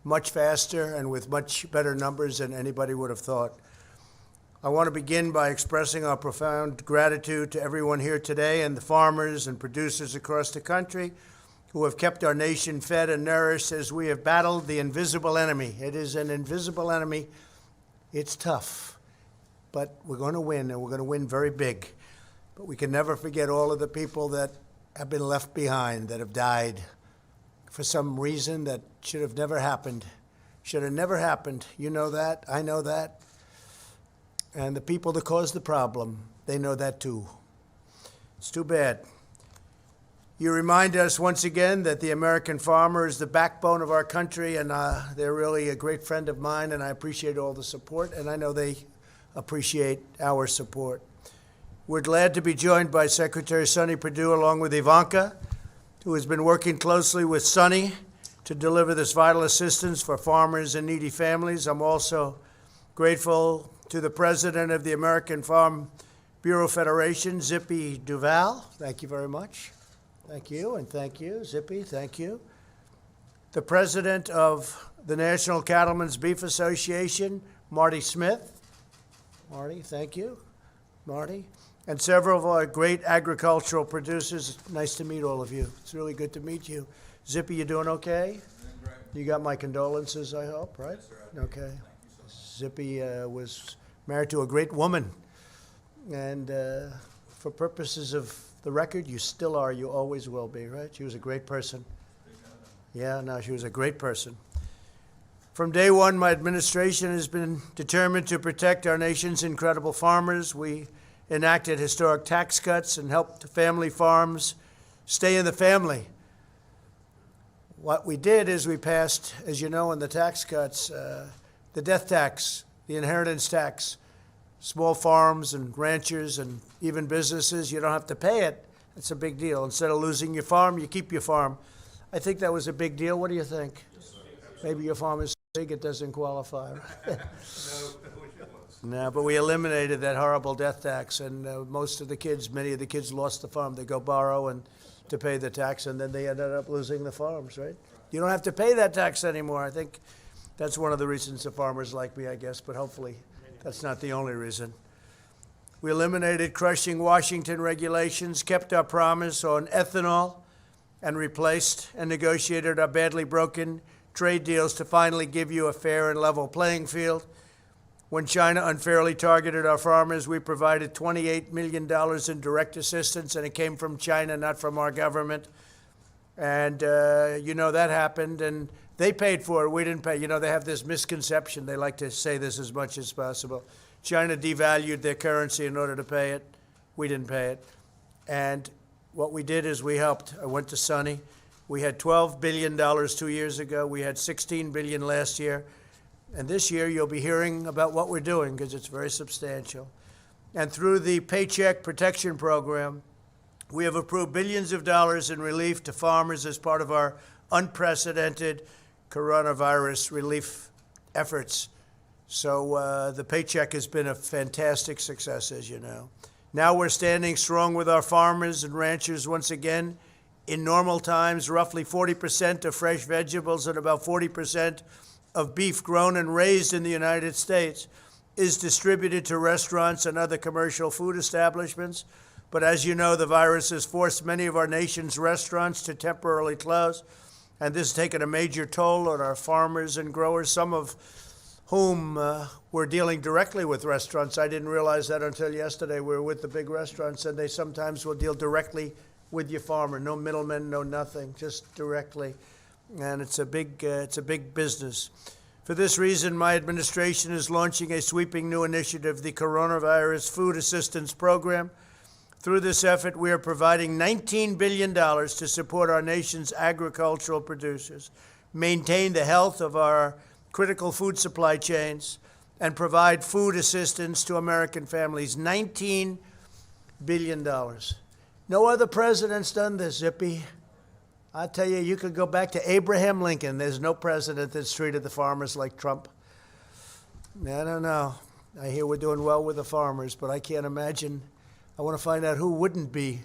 much faster and with much better numbers than anybody would have thought. I want to begin by expressing our profound gratitude to everyone here today and the farmers and producers across the country who have kept our nation fed and nourished as we have battled the invisible enemy. It is an invisible enemy. It's tough, but we're going to win, and we're going to win very big. But we can never forget all of the people that have been left behind, that have died for some reason that should have never happened. Should have never happened. You know that. I know that. And the people that caused the problem, they know that too. It's too bad. You remind us once again that the American farmer is the backbone of our country, and they're really a great friend of mine, and I appreciate all the support, and I know they appreciate our support. We're glad to be joined by Secretary Sonny Perdue along with Ivanka, who has been working closely with Sonny to deliver this vital assistance for farmers and needy families. I'm also grateful to the president of the American Farm Bureau Federation, Zippy Duval. Thank you very much. Thank you, and thank you, Zippy, thank you. The president of the National Cattlemen's Beef Association, Marty Smith. Marty, thank you, Marty. And several of our great agricultural producers. Nice to meet all of you. It's really good to meet you. Zippy, you doing okay? Doing great. You got my condolences, I hope, right? Yes, sir. Okay. Thank you, sir. Zippy was married to a great woman. And for purposes of the record, you still are, you always will be, right? She was a great person. Yeah, no, she was a great person. From day one, my administration has been determined to protect our nation's incredible farmers. We enacted historic tax cuts and helped family farms stay in the family. What we did is we passed, as you know, in the tax cuts, the death tax, the inheritance tax. Small farms and ranchers and even businesses, you don't have to pay it. It's a big deal. Instead of losing your farm, you keep your farm. I think that was a big deal. What do you think? Maybe your farm is so big it doesn't qualify. No, but we eliminated that horrible death tax, and most of the kids, many of the kids lost the farm. They go borrow and to pay the tax, and then they ended up losing the farms, right? You don't have to pay that tax anymore. I think that's one of the reasons the farmers like me, I guess, but hopefully that's not the only reason. We eliminated crushing Washington regulations, kept our promise on ethanol, and replaced and negotiated our badly broken trade deals to finally give you a fair and level playing field. When China unfairly targeted our farmers, we provided $28 million in direct assistance, and it came from China, not from our government. And, you know, that happened, and they paid for it. We didn't pay. You know, they have this misconception. They like to say this as much as possible. China devalued their currency in order to pay it. We didn't pay it. And what we did is we helped. I went to Sonny. We had $12 billion 2 years ago. We had $16 billion last year. And this year you'll be hearing about what we're doing because it's very substantial. And through the Paycheck Protection Program, we have approved billions of dollars in relief to farmers as part of our unprecedented coronavirus relief efforts. So the paycheck has been a fantastic success, as you know. Now we're standing strong with our farmers and ranchers once again. In normal times, roughly 40% of fresh vegetables and about 40% of beef grown and raised in the United States is distributed to restaurants and other commercial food establishments. But as you know, the virus has forced many of our nation's restaurants to temporarily close. And this has taken a major toll on our farmers and growers, some of whom were dealing directly with restaurants. I didn't realize that until yesterday. We were with the big restaurants, and they sometimes will deal directly with your farmer. No middlemen, no nothing, just directly. And it's a big business. For this reason, my administration is launching a sweeping new initiative, the Coronavirus Food Assistance Program. Through this effort, we are providing $19 billion to support our nation's agricultural producers, maintain the health of our critical food supply chains, and provide food assistance to American families. $19 billion. No other president's done this, Zippy. I tell you, you could go back to Abraham Lincoln. There's no president that's treated the farmers like Trump. I don't know. I hear we're doing well with the farmers, but I can't imagine. I want to find out who wouldn't be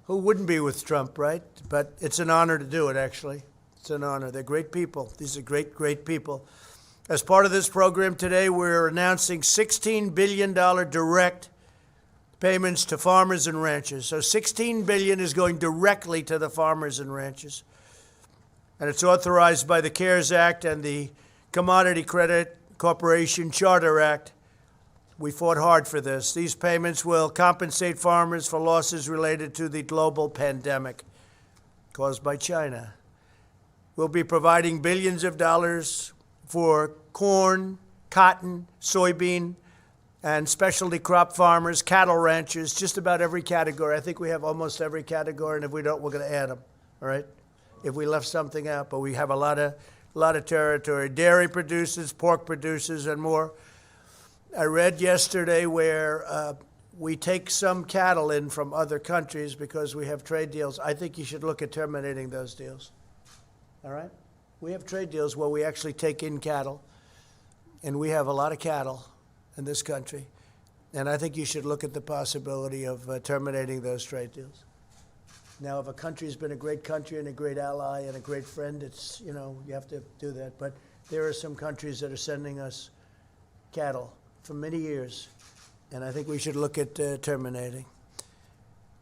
with Trump, right? But it's an honor to do it, actually. It's an honor. They're great people. These are great, great people. As part of this program today, we're announcing $16 billion direct payments to farmers and ranchers. So $16 billion is going directly to the farmers and ranchers. And it's authorized by the CARES Act and the Commodity Credit Corporation Charter Act. We fought hard for this. These payments will compensate farmers for losses related to the global pandemic caused by China. We'll be providing billions of dollars for corn, cotton, soybean, and specialty crop farmers, cattle ranchers, just about every category. I think we have almost every category, and if we don't, we're going to add them, all right? If we left something out, but we have a lot of territory. Dairy producers, pork producers, and more. I read yesterday where we take some cattle in from other countries because we have trade deals. I think you should look at terminating those deals, all right? We have trade deals where we actually take in cattle, and we have a lot of cattle in this country, and I think you should look at the possibility of terminating those trade deals. Now, if a country's been a great country and a great ally and a great friend, it's, you know, you have to do that. But there are some countries that are sending us cattle for many years, and I think we should look at terminating.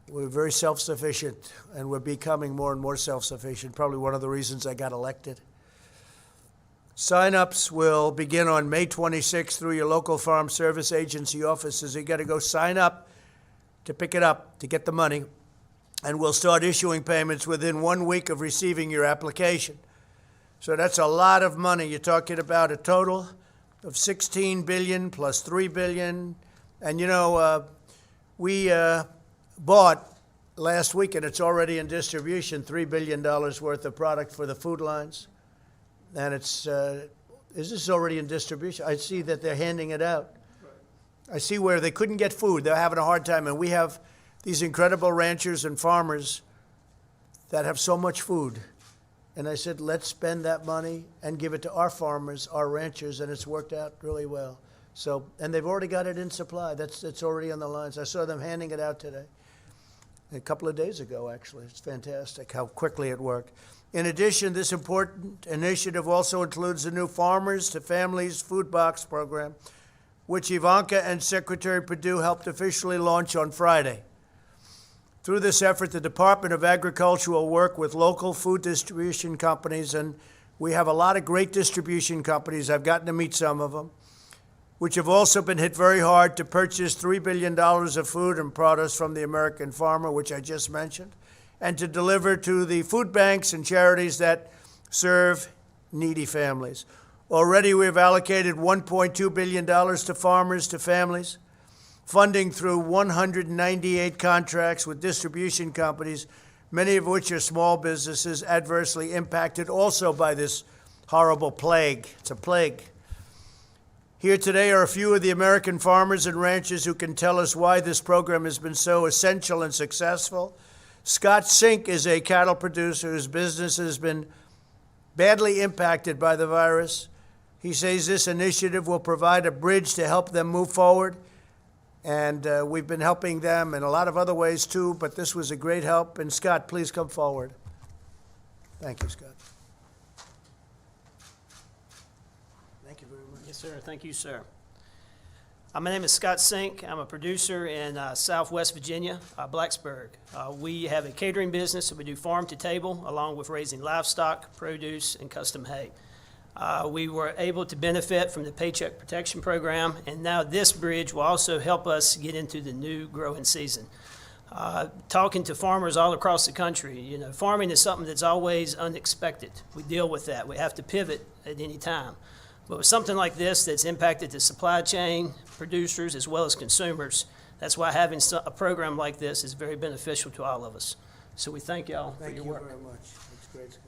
We're very self-sufficient, and we're becoming more and more self-sufficient, probably one of the reasons I got elected. Sign-ups will begin on May 26th through your local Farm Service Agency offices. You got to go sign up to pick it up, to get the money, and we'll start issuing payments within 1 week of receiving your application. So that's a lot of money. You're talking about a total of $16 billion plus $3 billion. And, you know, we bought last week, and it's already in distribution, $3 billion worth of product for the food lines. And it's, is this already in distribution? I see that they're handing it out. I see where they couldn't get food. They're having a hard time. And we have these incredible ranchers and farmers that have so much food. And I said, let's spend that money and give it to our farmers, our ranchers, and it's worked out really well. So, and they've already got it in supply. It's already on the lines. I saw them handing it out today, a couple of days ago, actually. It's fantastic how quickly it worked. In addition, this important initiative also includes the new Farmers to Families Food Box program, which Ivanka and Secretary Perdue helped officially launch on Friday. Through this effort, the Department of Agriculture will work with local food distribution companies, and we have a lot of great distribution companies. I've gotten to meet some of them, which have also been hit very hard to purchase $3 billion of food and produce from the American farmer, which I just mentioned, and to deliver to the food banks and charities that serve needy families. Already, we have allocated $1.2 billion to farmers to families, funding through 198 contracts with distribution companies, many of which are small businesses adversely impacted also by this horrible plague. It's a plague. Here today are a few of the American farmers and ranchers who can tell us why this program has been so essential and successful. Scott Sink is a cattle producer whose business has been badly impacted by the virus. He says this initiative will provide a bridge to help them move forward. And we've been helping them in a lot of other ways, too, but this was a great help. And, Scott, please come forward. Thank you, Scott. Thank you very much. Yes, sir. Thank you, sir. My name is Scott Sink. I'm a producer in Southwest Virginia, Blacksburg. We have a catering business, and we do farm to table, along with raising livestock, produce, and custom hay. We were able to benefit from the Paycheck Protection Program, and now this bridge will also help us get into the new growing season. Talking to farmers all across the country, you know, farming is something that's always unexpected. We deal with that. We have to pivot at any time. But with something like this that's impacted the supply chain, producers, as well as consumers, that's why having a program like this is very beneficial to all of us. So we thank y'all for your work. Thank you very much. That's great, Scott.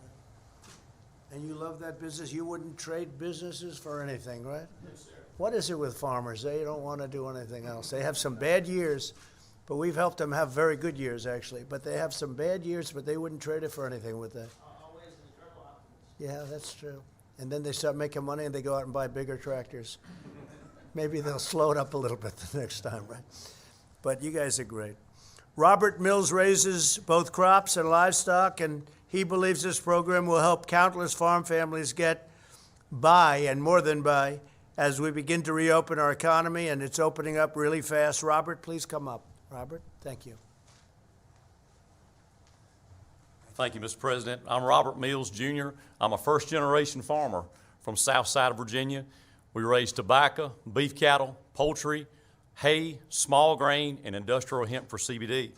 And you love that business? You wouldn't trade businesses for anything, right? Yes, sir. What is it with farmers? They don't want to do anything else. They have some bad years, but we've helped them have very good years, actually. But they have some bad years, but they wouldn't trade it for anything with that. Always an incredible optimist. Yeah, that's true. And then they start making money and they go out and buy bigger tractors. Maybe they'll slow it up a little bit the next time, right? But you guys are great. Robert Mills raises both crops and livestock, and He believes this program will help countless farm families get by, and more than by, as we begin to reopen our economy, and it's opening up really fast. Robert, please come up. Robert, thank you. Thank you, Mr. President. I'm Robert Mills, Jr. I'm a first-generation farmer from south side of Virginia. We raise tobacco, beef cattle, poultry, hay, small grain, and industrial hemp for CBD.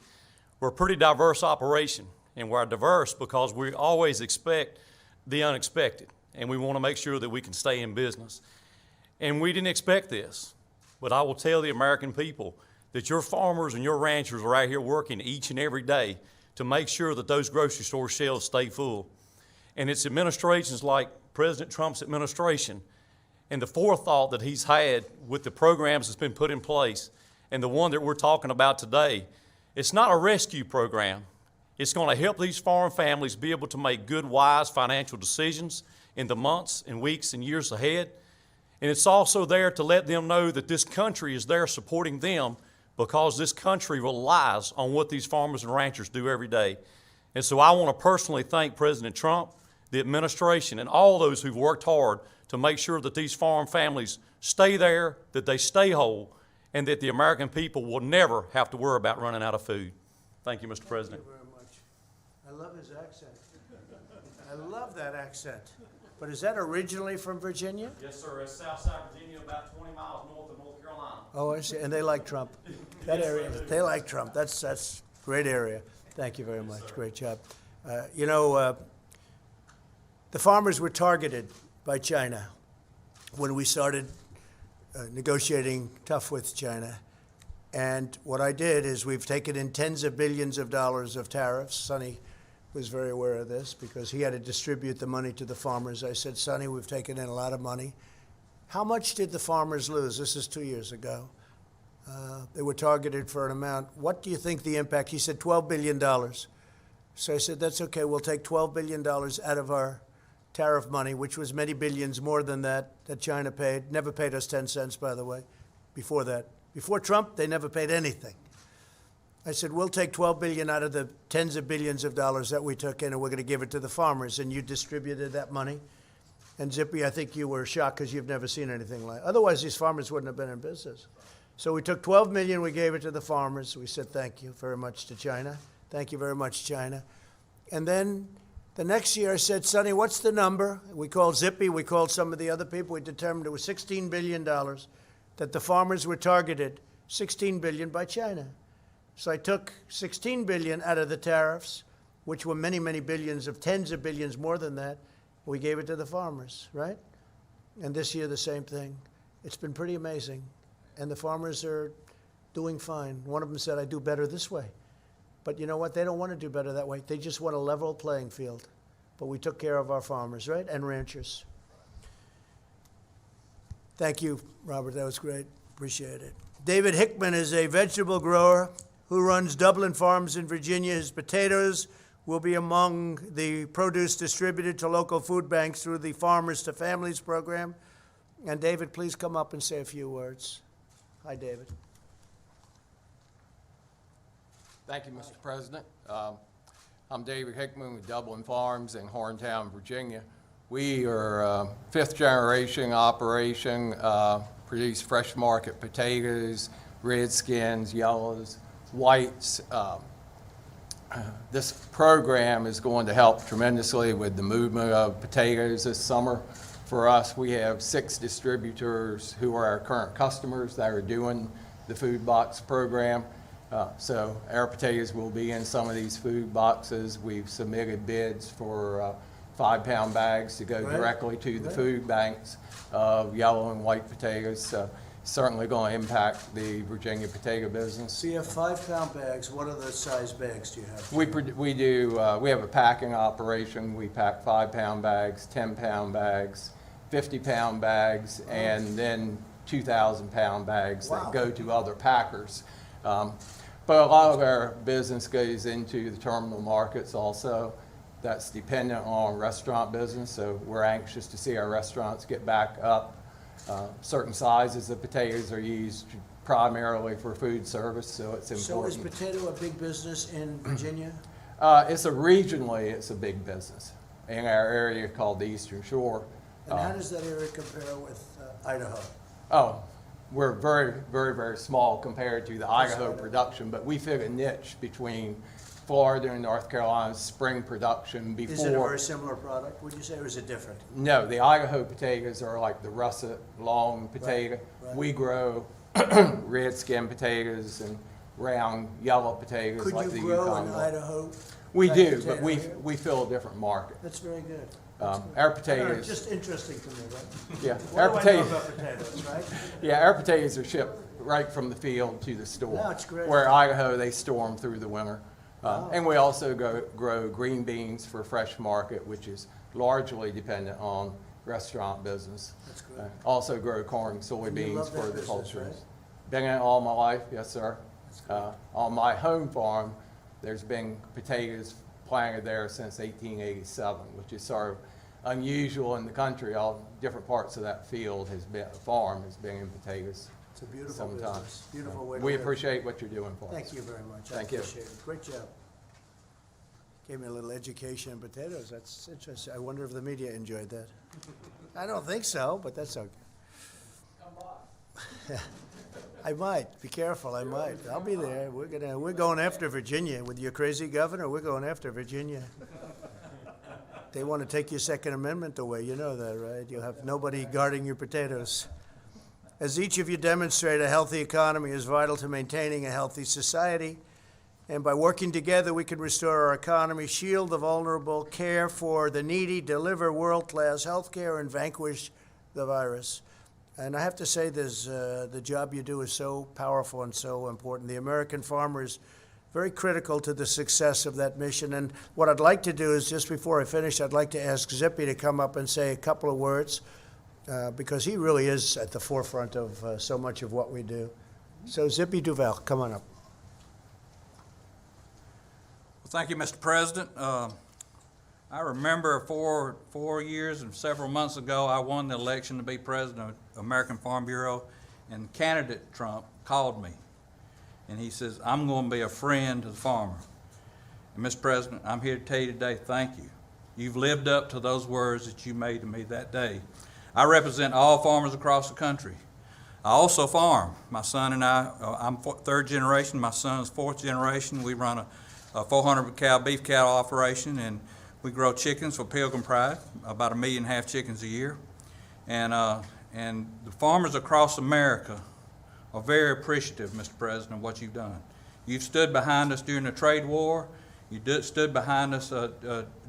We're a pretty diverse operation, and we're diverse because we always expect the unexpected, and we want to make sure that we can stay in business. And we didn't expect this, but I will tell the American people that your farmers and your ranchers are out here working each and every day to make sure that those grocery store shelves stay full. And it's administrations like President Trump's administration and the forethought that he's had with the programs that's been put in place and the one that we're talking about today. It's not a rescue program. It's going to help these farm families be able to make good, wise financial decisions in the months and weeks and years ahead. And it's also there to let them know that this country is there supporting them because this country relies on what these farmers and ranchers do every day. And so I want to personally thank President Trump, the administration, and all those who've worked hard to make sure that these farm families stay there, that they stay whole, and that the American people will never have to worry about running out of food. Thank you, Mr. President. Thank you very much. I love his accent. I love that accent. But is that originally from Virginia? Yes, sir. It's Southside Virginia, about 20 miles north of North Carolina. Oh, I see. And they like Trump. That area, they like Trump. That's a great area. Thank you very much. Yes, great job. The farmers were targeted by China when we started negotiating tough with China. And what I did is we've taken in tens of billions of dollars of tariffs. Sonny was very aware of this because he had to distribute the money to the farmers. I said, Sonny, we've taken in a lot of money. How much did the farmers lose? This is 2 years ago. They were targeted for an amount. What do you think the impact? He said $12 billion. So I said, that's okay. We'll take $12 billion out of our tariff money, which was many billions more than that China paid. Never paid us 10 cents, by the way, before that. Before Trump, they never paid anything. I said, we'll take $12 billion out of the tens of billions of dollars that we took in, and we're going to give it to the farmers. And you distributed that money. And Zippy, I think you were shocked because you've never seen anything like it. Otherwise, these farmers wouldn't have been in business. So we took $12 million, we gave it to the farmers. We said thank you very much to China. Thank you very much, China. And then the next year I said, Sonny, what's the number? We called Zippy, we called some of the other people. We determined it was $16 billion that the farmers were targeted, $16 billion by China. So I took $16 billion out of the tariffs, which were many, many billions of tens of billions more than that. We gave it to the farmers, right? And this year, the same thing. It's been pretty amazing. And the farmers are doing fine. One of them said, I do better this way. But you know what? They don't want to do better that way. They just want a level playing field. But we took care of our farmers, right? And ranchers. Thank you, Robert. That was great. Appreciate it. David Hickman is a vegetable grower who runs Dublin Farms in Virginia. His potatoes will be among the produce distributed to local food banks through the Farmers to Families program. And David, please come up and say a few words. Hi, David. Thank you, Mr. President. I'm David Hickman with Dublin Farms in Horntown, Virginia. We are a fifth-generation operation, produce fresh market potatoes, redskins, yellows, whites. This program is going to help tremendously with the movement of potatoes this summer. For us, we have 6 distributors who are our current customers that are doing the food box program. So our potatoes will be in some of these food boxes. We've submitted bids for 5-pound bags to go directly to the food banks of yellow and white potatoes. So certainly going to impact the Virginia potato business. So you have 5-pound bags. What other size bags do you have? We have a packing operation. We pack 5-pound bags, 10-pound bags, 50-pound bags, and then 2,000-pound bags that go to other packers. But a lot of our business goes into the terminal markets also. That's dependent on restaurant business, so we're anxious to see our restaurants get back up. Certain sizes of potatoes are used primarily for food service, so it's important. So is potato a big business in Virginia? It's a big business in our area called the Eastern Shore. And how does that area compare with Idaho? Oh, we're very, very, very small compared to the Idaho production, but we fit a niche between Florida and North Carolina's spring production before. Is it a very similar product, would you say, or is it different? No, the Idaho potatoes are like the russet, long potato. right. We grow red skin potatoes and round yellow potatoes Could like the you grow Yukon. in Idaho? We type do, potato but we here? fill a different market. That's very good. Our I don't know, potatoes, just interesting to me, right? yeah, What our do I know potatoes, about potatoes, right? yeah, our potatoes are shipped right from the field to the store. No, it's great. Where Idaho, they store them through the winter. And we also grow green beans for fresh market, which is largely dependent on restaurant business. That's great. Also grow corn, And you soybeans love that for the business, poultry. right? Been in it all my life, yes, sir. On my home farm, there's been potatoes planted there since 1887, which is sort of unusual in the country. All different parts of that field farm has been in potatoes. It's a beautiful Sometimes. business, beautiful way to We live. appreciate what you're doing for us. Thank you very much. Thank I you. appreciate it. Great job. Gave me a little education in potatoes. That's interesting. I wonder if the media enjoyed that. I don't think so, but that's okay. I might. Be careful. I might. I'll be there. We're going after Virginia with your crazy governor. We're going after Virginia. They want to take your Second Amendment away. You know that, right? You'll have nobody guarding your potatoes. As each of you demonstrate, a healthy economy is vital to maintaining a healthy society. And by working together, we can restore our economy, shield the vulnerable, care for the needy, deliver world-class health care, and vanquish the virus. And I have to say, the job you do is so powerful and so important. The American farmer is very critical to the success of that mission. And what I'd like to do is, just before I finish, I'd like to ask Zippy to come up and say a couple of words, because he really is at the forefront of so much of what we do. So Zippy Duval, come on up. Well, thank you, Mr. President. I remember four years and several months ago, I won the election to be president of American Farm Bureau, and candidate Trump called me, and he says, I'm going to be a friend to the farmer. And Mr. President, I'm here to tell you today, thank you. You've lived up to those words that you made to me that day. I represent all farmers across the country. I also farm. My son and I'm third generation, my son's fourth generation. We run a 400 cow beef cattle operation, and we grow chickens for Pilgrim Pride, about 1.5 million chickens a year. And the farmers across America are very appreciative, Mr. President, of what you've done. You've stood behind us during the trade war. You stood behind us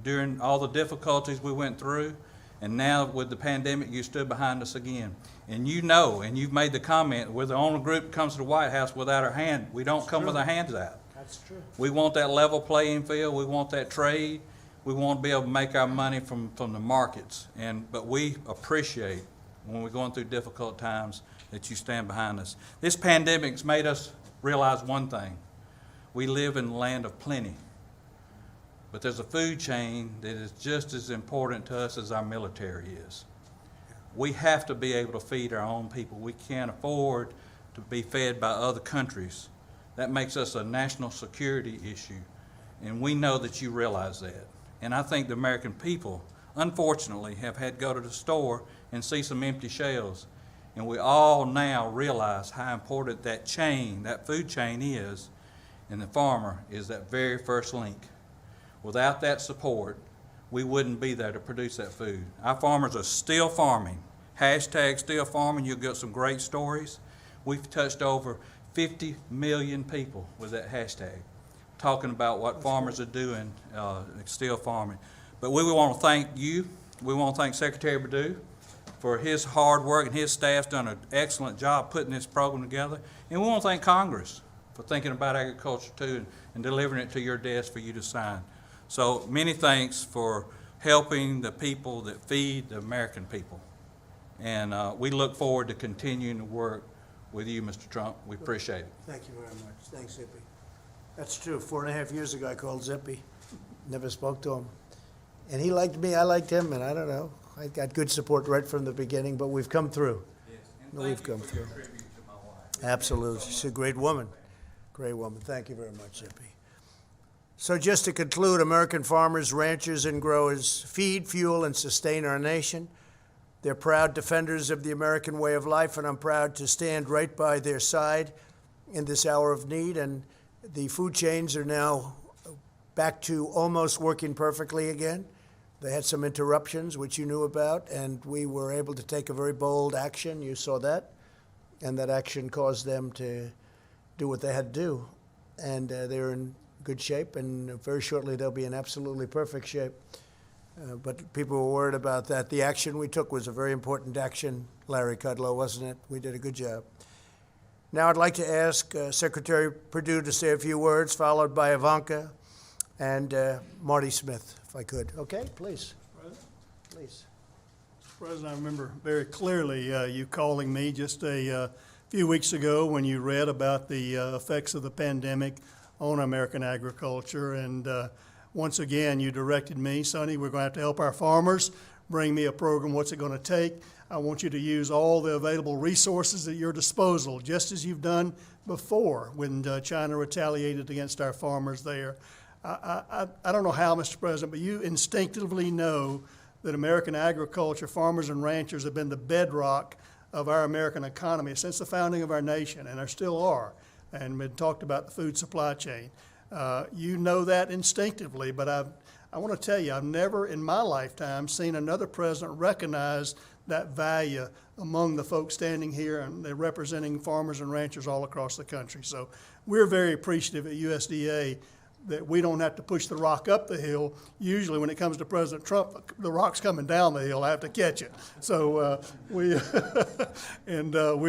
during all the difficulties we went through. And now with the pandemic, you stood behind us again. And you know, and you've made the comment, we're the only group that comes to the White House without our hand. We don't come with our hands out. That's true. We want that level playing field. We want that trade. We want to be able to make our money from the markets. But we appreciate, when we're going through difficult times, that you stand behind us. This pandemic's made us realize one thing. We live in the land of plenty. But there's a food chain that is just as important to us as our military is. We have to be able to feed our own people. We can't afford to be fed by other countries. That makes us a national security issue, and we know that you realize that. And I think the American people, unfortunately, have had to go to the store and see some empty shelves. And we all now realize how important that chain, that food chain is, and the farmer is that very first link. Without that support, we wouldn't be there to produce that food. Our farmers are still farming. Hashtag still farming. You'll get some great stories. We've touched over 50 million people with that hashtag, talking about what farmers are doing, still farming. But we want to thank you. We want to thank Secretary Perdue for his hard work, and his staff's done an excellent job putting this program together. And we want to thank Congress for thinking about agriculture too, and delivering it to your desk for you to sign. So many thanks for helping the people that feed the American people. And we look forward to continuing to work with you, Mr. Trump. We appreciate it. Thank you very much. Thanks, Zippy. That's true. 4.5 years ago, I called Zippy. Never spoke to him. And he liked me, I liked him, and I don't know. I got good support right from the beginning, but we've come through. Yes. We've come through. Absolutely. She's a great woman. Great woman. Thank you very much, Zippy. So just to conclude, American farmers, ranchers, and growers feed, fuel, and sustain our nation. They're proud defenders of the American way of life, and I'm proud to stand right by their side in this hour of need. And the food chains are now back to almost working perfectly again. They had some interruptions, which you knew about, and we were able to take a very bold action. You saw that. And that action caused them to do what they had to do. And they're in good shape, and very shortly they'll be in absolutely perfect shape. But people were worried about that. The action we took was a very important action, Larry Kudlow, wasn't it? We did a good job. Now I'd like to ask Secretary Perdue to say a few words, followed by Ivanka and Marty Smith, if I could. Okay, please. Please. President, I remember very clearly you calling me just a few weeks ago when you read about the effects of the pandemic on American agriculture. And once again, you directed me, Sonny, we're going to have to help our farmers. Bring me a program. What's it going to take? I want you to use all the available resources at your disposal, just as you've done before when China retaliated against our farmers there. I don't know how, Mr. President, but you instinctively know that American agriculture, farmers and ranchers have been the bedrock of our American economy since the founding of our nation, and there still are. And we talked about the food supply chain. You know that instinctively, but I want to tell you, I've never in my lifetime seen another president recognize that value among the folks standing here, and they're representing farmers and ranchers all across the country. So we're very appreciative at USDA that we don't have to push the rock up the hill. Usually when it comes to President Trump, the rock's coming down the hill. I have to catch it. So we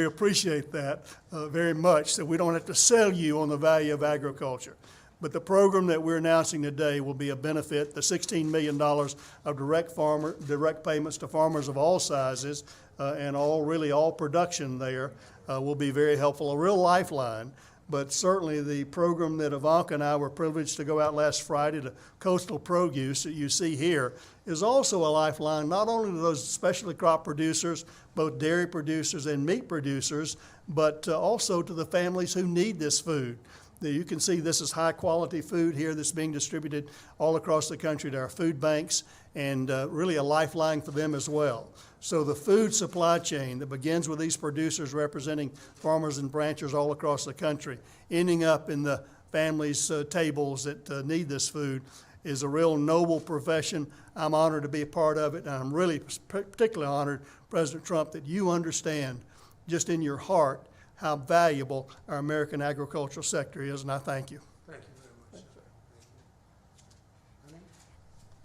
appreciate that very much, that we don't have to sell you on the value of agriculture. But the program that we're announcing today will be a benefit. The $16 million of direct payments to farmers of all sizes and all production there will be very helpful, a real lifeline. But certainly the program that Ivanka and I were privileged to go out last Friday to Coastal Produce that you see here is also a lifeline, not only to those specialty crop producers, both dairy producers and meat producers, but also to the families who need this food. You can see this is high quality food here that's being distributed all across the country to our food banks, and really a lifeline for them as well. So the food supply chain that begins with these producers representing farmers and ranchers all across the country, ending up in the families' tables that need this food, is a real noble profession. I'm honored to be a part of it, and I'm really particularly honored, President Trump, that you understand just in your heart how valuable our American agricultural sector is, and I thank you. Thank you very much, sir.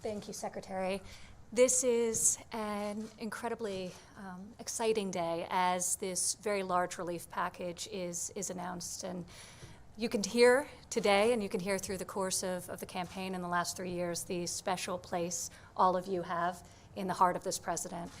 Thank you, Secretary. This is an incredibly exciting day as this very large relief package is announced. And you can hear today, and you can hear through the course of the campaign in the last 3 years, the special place all of you have in the heart of this president.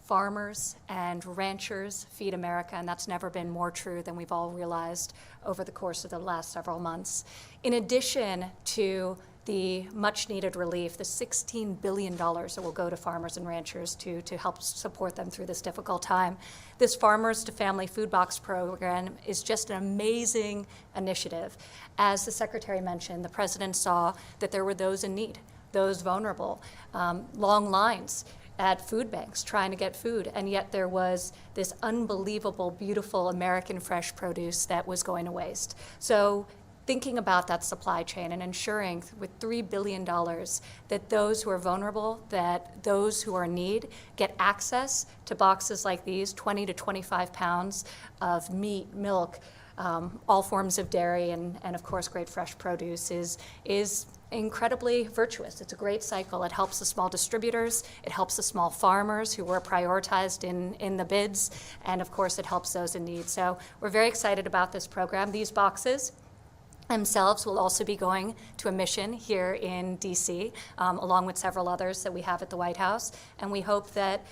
Farmers and ranchers feed America, and that's never been more true than we've all realized over the course of the last several months. In addition to the much-needed relief, the $16 billion that will go to farmers and ranchers to help support them through this difficult time. This Farmers to Family Food Box program is just an amazing initiative. As the Secretary mentioned, the President saw that there were those in need, those vulnerable, long lines at food banks trying to get food, and yet there was this unbelievable, beautiful American fresh produce that was going to waste. So thinking about that supply chain and ensuring with $3 billion that those who are vulnerable, that those who are in need get access to boxes like these, 20 to 25 pounds of meat, milk, all forms of dairy, and of course great fresh produce is incredibly virtuous. It's a great cycle. It helps the small distributors, it helps the small farmers who were prioritized in the bids, and of course it helps those in need. So we're very excited about this program. These boxes themselves will also be going to a mission here in DC, along with several others that we have at the White House, and we hope that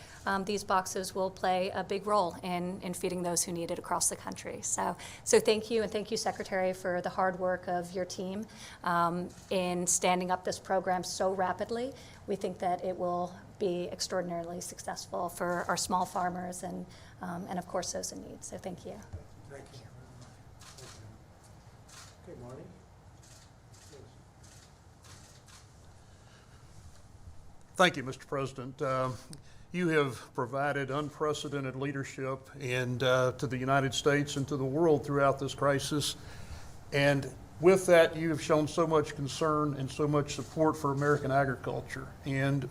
these boxes will play a big role in feeding those who need it across the country. So thank you, and thank you, Secretary, for the hard work of your team in standing up this program so rapidly. We think that it will be extraordinarily successful for our small farmers and of course those in need. So thank you. Thank you. Okay, Marty? Thank you, Mr. President. You have provided unprecedented leadership to the United States and to the world throughout this crisis. And with that, you have shown so much concern and so much support for American agriculture. And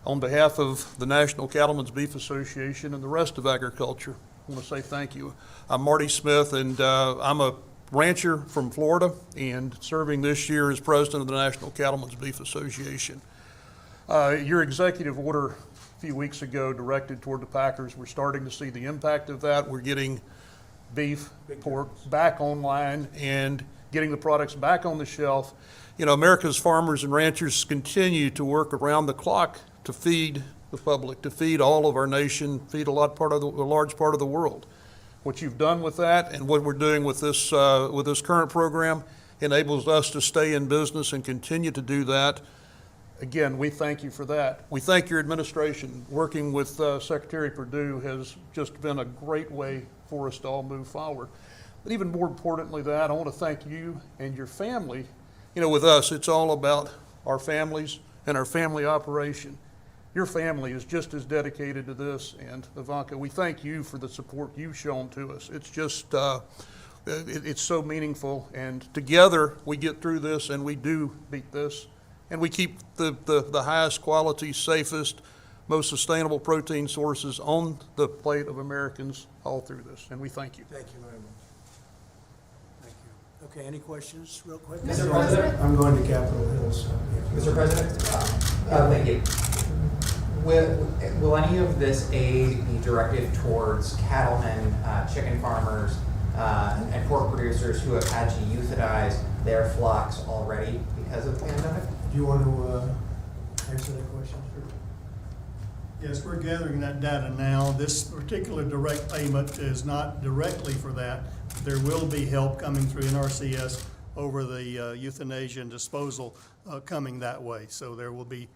on behalf of the National Cattlemen's Beef Association and the rest of agriculture, I want to say thank you. I'm Marty Smith, and I'm a rancher from Florida and serving this year as president of the National Cattlemen's Beef Association. Your executive order a few weeks ago directed toward the packers. We're starting to see the impact of that. We're getting beef, pork back online and getting the products back on the shelf. You know, America's farmers and ranchers continue to work around the clock to feed the public, to feed all of our nation, feed a large part of the world. What you've done with that and what we're doing with this current program enables us to stay in business and continue to do that. Again, we thank you for that. We thank your administration. Working with Secretary Perdue has just been a great way for us to all move forward. But even more importantly than that, I want to thank you and your family. You know, with us, it's all about our families and our family operation. Your family is just as dedicated to this, and Ivanka, we thank you for the support you've shown to us. It's just, it's so meaningful, and together we get through this, and we do beat this, and we keep the highest quality, safest, most sustainable protein sources on the plate of Americans all through this, and we thank you. Thank you very much. Thank you. Okay, any questions, real quick? Mr. President? I'm going to Capitol Hill, so. yeah. Mr. President, thank you. Will any of this aid be directed towards cattlemen, chicken farmers, and pork producers who have had to euthanize their flocks already because of the pandemic? Do you want to answer that question? Yes, we're gathering that data now. This particular direct payment is not directly for that. There will be help coming through NRCS over the euthanasia and disposal coming that way. So there will be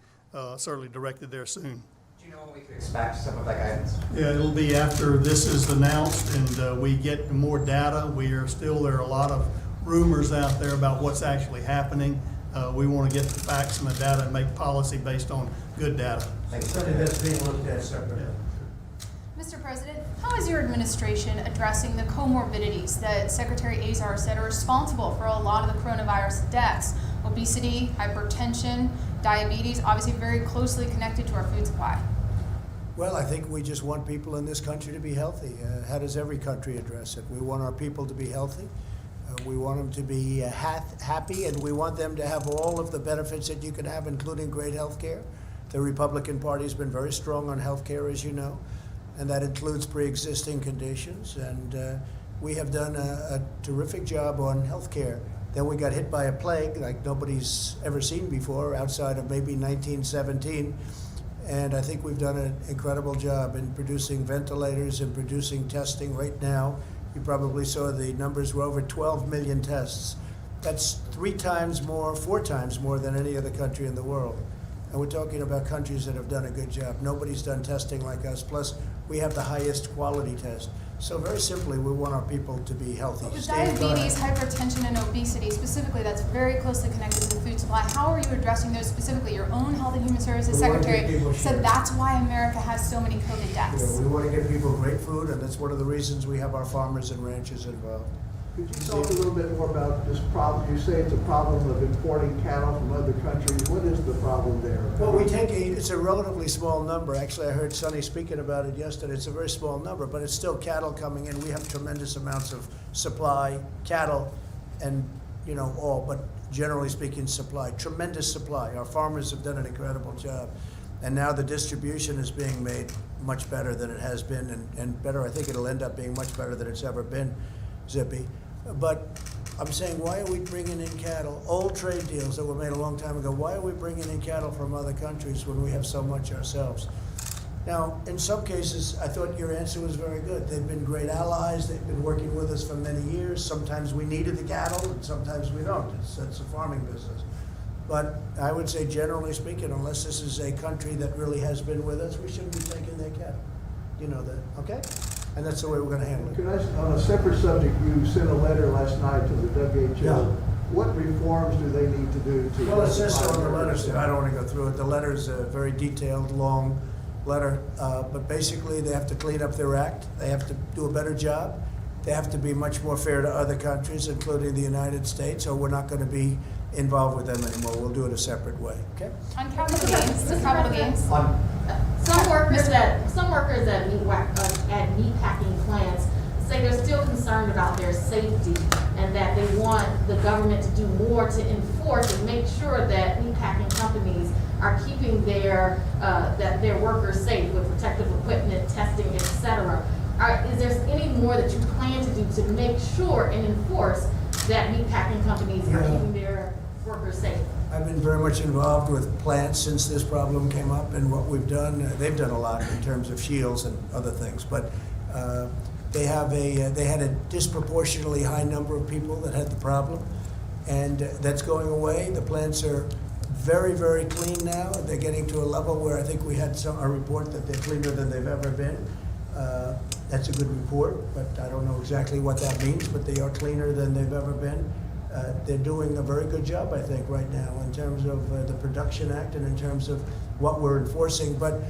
certainly directed there soon. Do you know when we could expect some of that guidance? Yeah, it'll be after this is announced and we get more data. There are a lot of rumors out there about what's actually happening. We want to get the facts and the data and make policy based on good data. Something that's being looked at separately. Mr. President, how is your administration addressing the comorbidities that Secretary Azar said are responsible for a lot of the coronavirus deaths? Obesity, hypertension, diabetes, obviously very closely connected to our food supply. Well, I think we just want people in this country to be healthy. How does every country address it? We want our people to be healthy. We want them to be happy, and we want them to have all of the benefits that you can have, including great health care. The Republican Party has been very strong on health care, as you know, and that includes pre-existing conditions. And we have done a terrific job on health care. Then we got hit by a plague like nobody's ever seen before, outside of maybe 1917. And I think we've done an incredible job in producing ventilators and producing testing right now. You probably saw the numbers were over 12 million tests. That's 4 times more than any other country in the world. And we're talking about countries that have done a good job. Nobody's done testing like us. Plus, we have the highest quality test. So very simply, we want our people to be healthy. With diabetes, hypertension, and obesity, specifically, that's very closely connected to the food supply. How are you addressing those specifically? Your own Health and Human Services Secretary said that's why America has so many COVID deaths. Yeah, we want to give people great food, and that's one of the reasons we have our farmers and ranchers involved. Could you talk a little bit more about this problem? You say it's a problem of importing cattle from other countries. What is the problem there? Well, it's a relatively small number. Actually, I heard Sonny speaking about it yesterday. It's a very small number, but it's still cattle coming in. We have tremendous amounts of supply, cattle, and, all, but generally speaking, supply. Tremendous supply. Our farmers have done an incredible job. And now the distribution is being made much better than it has been, and better, I think it'll end up being much better than it's ever been, Zippy. But I'm saying, why are we bringing in cattle? Old trade deals that were made a long time ago, why are we bringing in cattle from other countries when we have so much ourselves? Now, in some cases, I thought your answer was very good. They've been great allies. They've been working with us for many years. Sometimes we needed the cattle, and sometimes we don't. It's a farming business. But I would say, generally speaking, unless this is a country that really has been with us, we shouldn't be taking their cattle. You know that, okay? And that's the way we're going to handle it. On a separate subject, you sent a letter last night to the WHO what reforms do they need to do to? Well, it's just on the rectify letters, their- I don't want to go through it. The letter's a very detailed, long letter, but basically, they have to clean up their act. They have to do a better job. They have to be much more fair to other countries, including the United States, or we're not going to be involved with them anymore. We'll do it a separate way, okay? On capital gains, Some workers at meat packing plants say they're still concerned about their safety and that they want the government to do more to enforce and make sure that meat packing companies are keeping their workers safe with protective equipment, testing, etc. Is there any more that you plan to do to make sure and enforce that meat packing companies are Yeah. keeping their workers safe? I've been very much involved with plants since this problem came up, and what we've done, they've done a lot in terms of shields and other things, but they had a disproportionately high number of people that had the problem, and that's going away. The plants are very, very clean now. They're getting to a level where I think we had a report that they're cleaner than they've ever been. That's a good report, but I don't know exactly what that means, but they are cleaner than they've ever been. They're doing a very good job, I think, right now in terms of the Production Act and in terms of what we're enforcing. But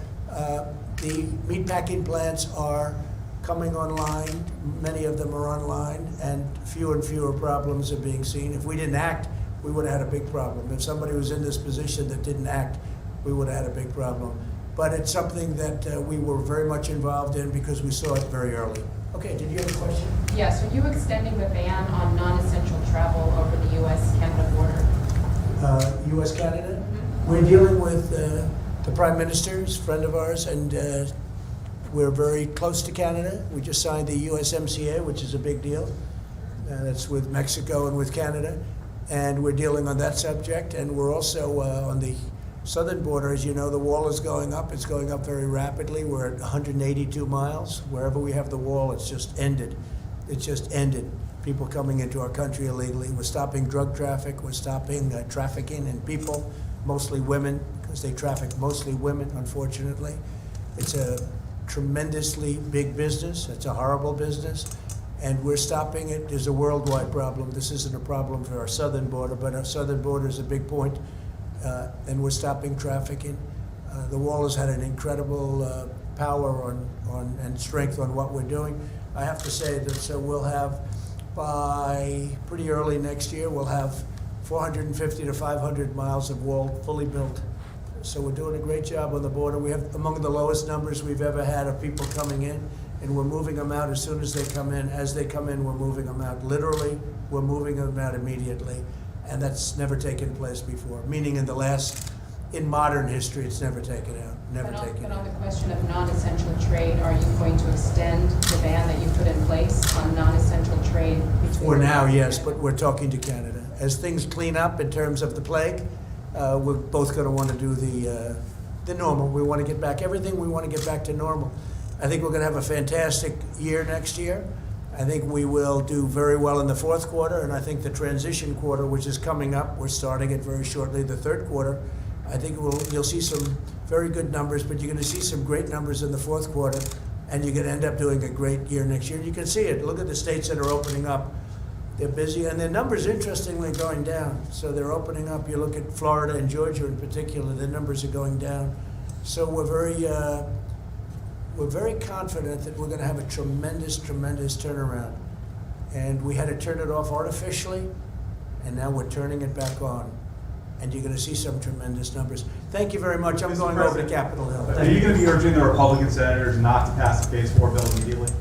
the meatpacking plants are coming online. Many of them are online, and fewer problems are being seen. If we didn't act, we would have had a big problem. If somebody was in this position that didn't act, we would have had a big problem. But it's something that we were very much involved in because we saw it very early. Okay, did you have a question? Yes, are you extending the ban on non-essential travel over the U.S.-Canada border? U.S.-Canada? We're dealing with the Prime Minister's friend of ours, and we're very close to Canada. We just signed the USMCA, which is a big deal. That's with Mexico and with Canada. And we're dealing on that subject. And we're also on the southern border. As you know, the wall is going up. It's going up very rapidly. We're at 182 miles. Wherever we have the wall, it's just ended. It's just ended. People coming into our country illegally. We're stopping drug traffic. We're stopping trafficking in people, mostly women, because they traffic mostly women, unfortunately. It's a tremendously big business. It's a horrible business. And we're stopping it. There's a worldwide problem. This isn't a problem for our southern border, but our southern border is a big point. And we're stopping trafficking. The wall has had an incredible power and strength on what we're doing. I have to say that so we'll have, by pretty early next year, we'll have 450 to 500 miles of wall fully built. So we're doing a great job on the border. We have among the lowest numbers we've ever had of people coming in, and we're moving them out as soon as they come in. As they come in, we're moving them out. Literally, we're moving them out immediately. And that's never taken place before, meaning in modern history, it's never taken out, never taken But out. on the question of non-essential trade, are you going to extend the ban that you put in place on non-essential trade between? For now, yes, but we're talking to Canada. As things clean up in terms of the plague, we're both going to want to do the normal. We want to get back everything. We want to get back to normal. I think we're going to have a fantastic year next year. I think we will do very well in the fourth quarter, and I think the transition quarter, which is coming up, we're starting it very shortly, the third quarter, I think you'll see some very good numbers, but you're going to see some great numbers in the fourth quarter, and you're going to end up doing a great year next year. And you can see it. Look at the states that are opening up. They're busy, and their numbers, interestingly, going down. So they're opening up. You look at Florida and Georgia in particular, the numbers are going down. So we're very confident that we're going to have a tremendous turnaround. And we had to turn it off artificially, and now we're turning it back on. And you're going to see some tremendous numbers. Thank you very much. I'm going over to Capitol Hill. Are you going to be urging the Republican senators not to pass the Phase 4 bill immediately?